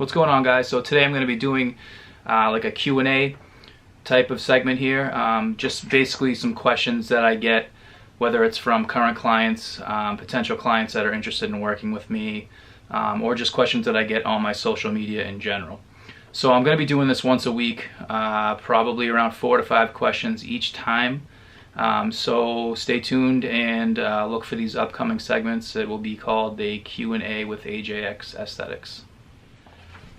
What's going on, guys? So today I'm going to be doing like a Q&A type of segment here. Just basically some questions that I get, whether it's from current clients, potential clients that are interested in working with me, or just questions that I get on my social media in general. So I'm going to be doing this once a week, probably around 4 to 5 questions each time. So stay tuned and look for these upcoming segments. It will be called the Q&A with AJX Aesthetics.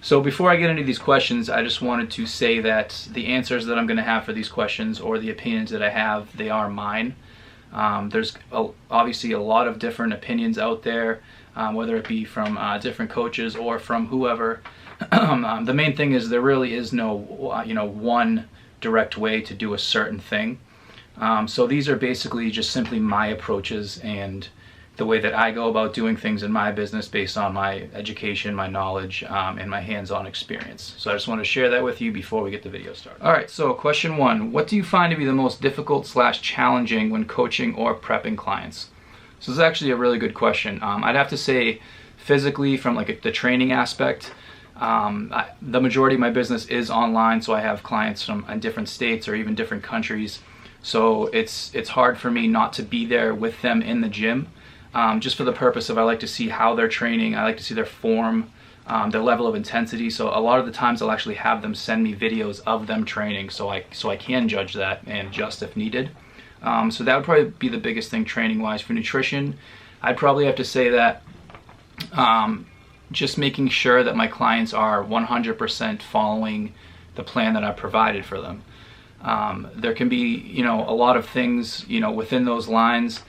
So before I get into these questions, I just wanted to say that the answers that I'm going to have for these questions, or the opinions that I have, they are mine. There's obviously a lot of different opinions out there, whether it be from different coaches or from whoever. The main thing is there really is no one direct way to do a certain thing. So these are basically just simply my approaches and the way that I go about doing things in my business based on my education, my knowledge, and my hands-on experience. So I just want to share that with you before we get the video started. Alright, so question 1. What do you find to be the most difficult / challenging when coaching or prepping clients? So this is actually a really good question. I'd have to say physically, from like the training aspect, the majority of my business is online, so I have clients from different states or even different countries. So it's hard for me not to be there with them in the gym, just for the purpose of I like to see how they're training. I like to see their form, their level of intensity. So a lot of the times I'll actually have them send me videos of them training, so I can judge that and adjust if needed. So that would probably be the biggest thing training wise. For nutrition, I'd probably have to say that just making sure that my clients are 100% following the plan that I've provided for them. There can be, a lot of things, within those lines,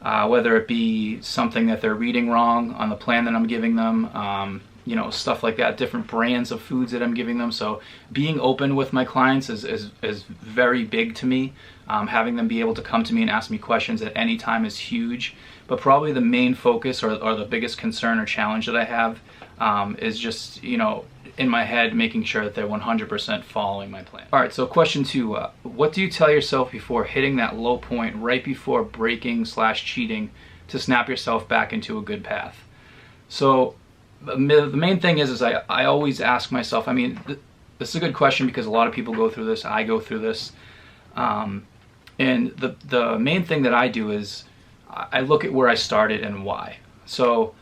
whether it be something that they're reading wrong on the plan that I'm giving them, stuff like that, different brands of foods that I'm giving them. So being open with my clients is very big to me. Having them be able to come to me and ask me questions at any time is huge. But probably the main focus or the biggest concern or challenge that I have is just, in my head, making sure that they're 100% following my plan. All right, so question 2, what do you tell yourself before hitting that low point right before breaking / cheating to snap yourself back into a good path? So the main thing is I always ask myself, this is a good question because a lot of people go through this, I go through this, and the main thing that I do is I look at where I started and why. So,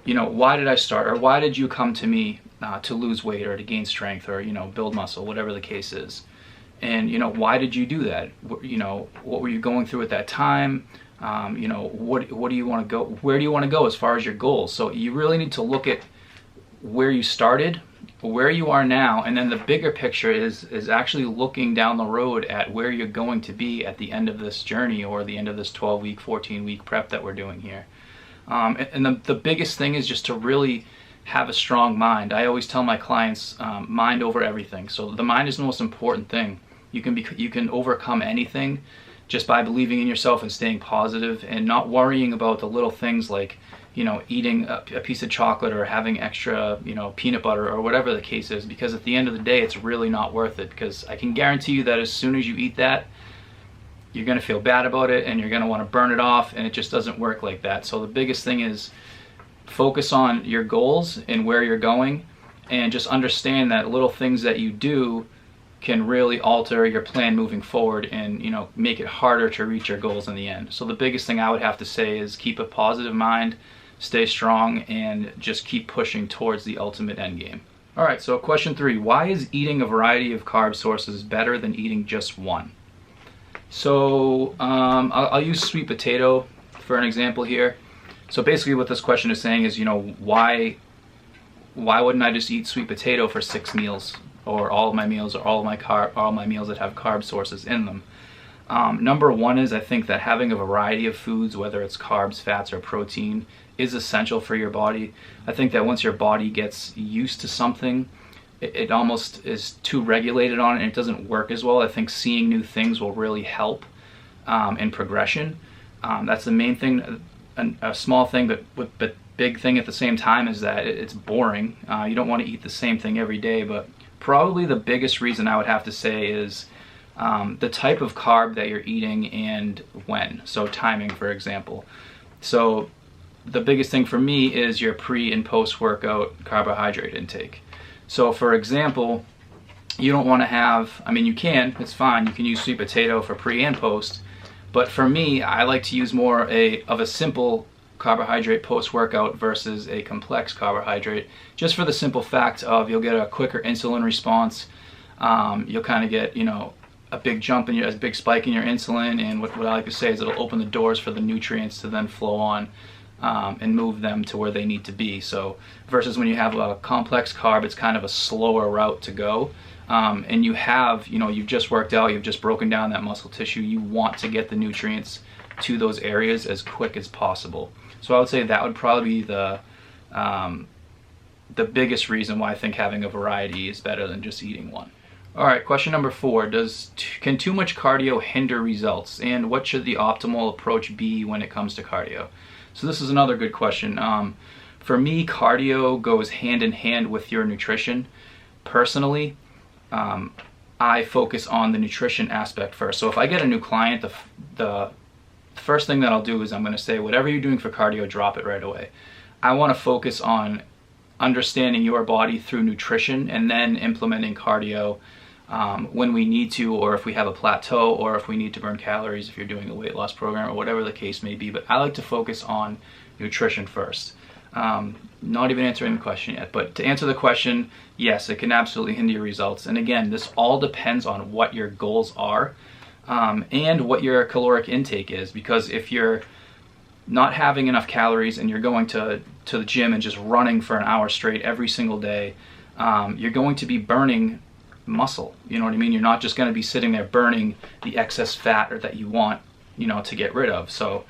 why did I start, or why did you come to me to lose weight or to gain strength or, build muscle, whatever the case is? And, why did you do that? What were you going through at that time? What do you want to go? Where do you want to go as far as your goals? So you really need to look at where you started, where you are now, and then the bigger picture is actually looking down the road at where you're going to be at the end of this journey, or the end of this 12-week, 14-week prep that we're doing here. And the biggest thing is just to really have a strong mind. I always tell my clients, mind over everything. So the mind is the most important thing. You can overcome anything just by believing in yourself and staying positive and not worrying about the little things like, eating a piece of chocolate or having extra, peanut butter or whatever the case is, because at the end of the day, it's really not worth it, because I can guarantee you that as soon as you eat that, you're going to feel bad about it and you're going to want to burn it off, and it just doesn't work like that. So the biggest thing is focus on your goals and where you're going, and just understand that little things that you do can really alter your plan moving forward and, make it harder to reach your goals in the end. So the biggest thing I would have to say is keep a positive mind, stay strong, and just keep pushing towards the ultimate end game. All right, so question 3, why is eating a variety of carb sources better than eating just one? So I'll use sweet potato for an example here. So basically what this question is saying is, why wouldn't I just eat sweet potato for 6 meals, or all of my meals, or all my meals that have carb sources in them? Number 1 is I think that having a variety of foods, whether it's carbs, fats, or protein, is essential for your body. I think that once your body gets used to something, it almost is too regulated on it and it doesn't work as well. I think seeing new things will really help in progression. That's the main thing. A small thing, but big thing at the same time, is that it's boring. You don't want to eat the same thing every day, but probably the biggest reason I would have to say is the type of carb that you're eating and when. So timing, for example. So the biggest thing for me is your pre and post workout carbohydrate intake. So for example, you don't want to have, I mean, you can, it's fine, you can use sweet potato for pre and post, but for me, I like to use more of a simple carbohydrate post-workout versus a complex carbohydrate, just for the simple fact of you'll get a quicker insulin response. You'll kind of get, you know, a big jump in a big spike in your insulin, and what I like to say is it'll open the doors for the nutrients to then flow on and move them to where they need to be. So versus when you have a complex carb, it's kind of a slower route to go. And you have, you know, you've just worked out, you've just broken down that muscle tissue. You want to get the nutrients to those areas as quick as possible. So I would say that would probably be the biggest reason why I think having a variety is better than just eating one. All right, question number 4, can too much cardio hinder results, and what should the optimal approach be when it comes to cardio? So this is another good question. For me, cardio goes hand in hand with your nutrition. Personally, I focus on the nutrition aspect first. So if I get a new client, the first thing that I'll do is I'm going to say, whatever you're doing for cardio, drop it right away. I want to focus on understanding your body through nutrition and then implementing cardio when we need to, or if we have a plateau, or if we need to burn calories, if you're doing a weight loss program, or whatever the case may be. But I like to focus on nutrition first. Not even answering the question yet, but to answer the question, yes, it can absolutely hinder your results. And again, this all depends on what your goals are and what your caloric intake is, because if you're not having enough calories and you're going to the gym and just running for an hour straight every single day, you're going to be burning muscle. You know what I mean? You're not just going to be sitting there burning the excess fat or that you want, you know, to get rid of. So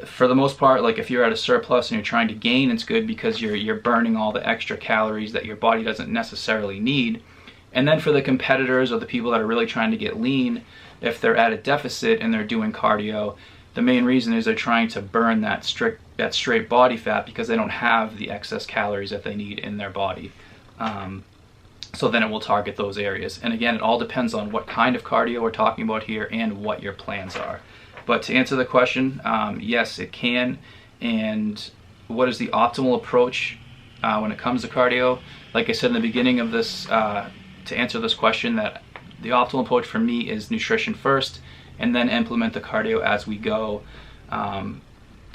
for the most part, like if you're at a surplus and you're trying to gain, it's good because you're burning all the extra calories that your body doesn't necessarily need. And then for the competitors or the people that are really trying to get lean, if they're at a deficit and they're doing cardio, the main reason is they're trying to burn that straight body fat because they don't have the excess calories that they need in their body. So then it will target those areas. And again, it all depends on what kind of cardio we're talking about here and what your plans are. But to answer the question, yes, it can. And what is the optimal approach when it comes to cardio? Like I said in the beginning of this, to answer this question, that the optimal approach for me is nutrition first, and then implement the cardio as we go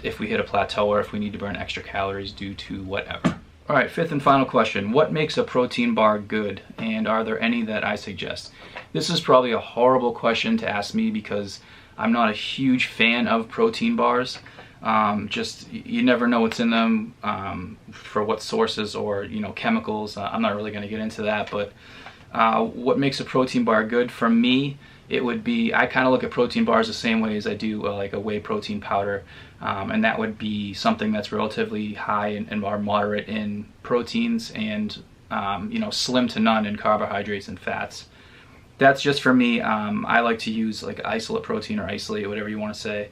if we hit a plateau or if we need to burn extra calories due to whatever. All right, 5th and final question. What makes a protein bar good, and are there any that I suggest? This is probably a horrible question to ask me because I'm not a huge fan of protein bars. Just, you never know what's in them, for what sources or, you know, chemicals. I'm not really going to get into that, but what makes a protein bar good? For me, it would be, I kind of look at protein bars the same way as I do like a whey protein powder, and that would be something that's relatively high and or moderate in proteins and you know, slim to none in carbohydrates and fats. That's just for me. I like to use like isolate protein or isolate, whatever you want to say.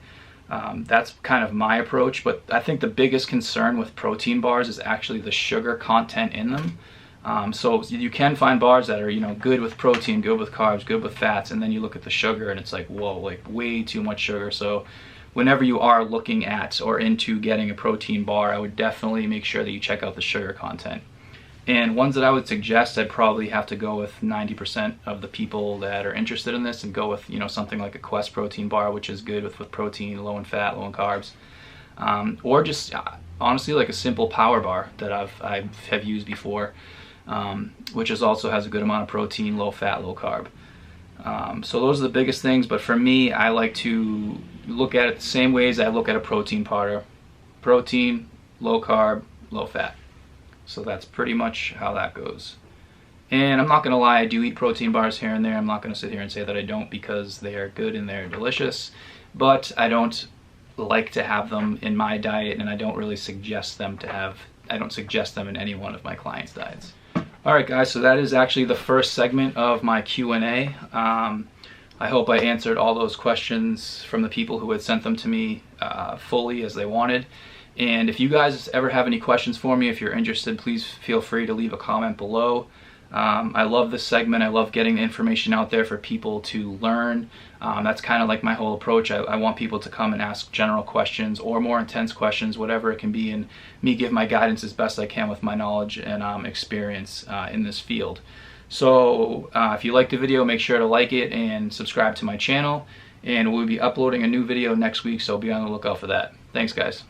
That's kind of my approach, but I think the biggest concern with protein bars is actually the sugar content in them. So you can find bars that are, you know, good with protein, good with carbs, good with fats, and then you look at the sugar and it's like, whoa, like way too much sugar. So whenever you are looking at or into getting a protein bar, I would definitely make sure that you check out the sugar content. And ones that I would suggest, I'd probably have to go with 90% of the people that are interested in this and go with, you know, something like a Quest protein bar, which is good with protein, low in fat, low in carbs. Or just honestly like a simple power bar that I have used before, which also has a good amount of protein, low fat, low carb. So those are the biggest things, but for me, I like to look at it the same way as I look at a protein powder. Protein, low carb, low fat. So that's pretty much how that goes. And I'm not going to lie, I do eat protein bars here and there. I'm not going to sit here and say that I don't, because they are good and they're delicious. But I don't like to have them in my diet, and I don't really suggest them to have, I don't suggest them in any one of my clients' diets. Alright guys, so that is actually the first segment of my Q&A. I hope I answered all those questions from the people who had sent them to me fully as they wanted. And if you guys ever have any questions for me, if you're interested, please feel free to leave a comment below. I love this segment. I love getting the information out there for people to learn. That's kind of like my whole approach. I want people to come and ask general questions or more intense questions, whatever it can be, and me give my guidance as best I can with my knowledge and experience in this field. So if you like the video, make sure to like it and subscribe to my channel, and we'll be uploading a new video next week, so be on the lookout for that. Thanks, guys.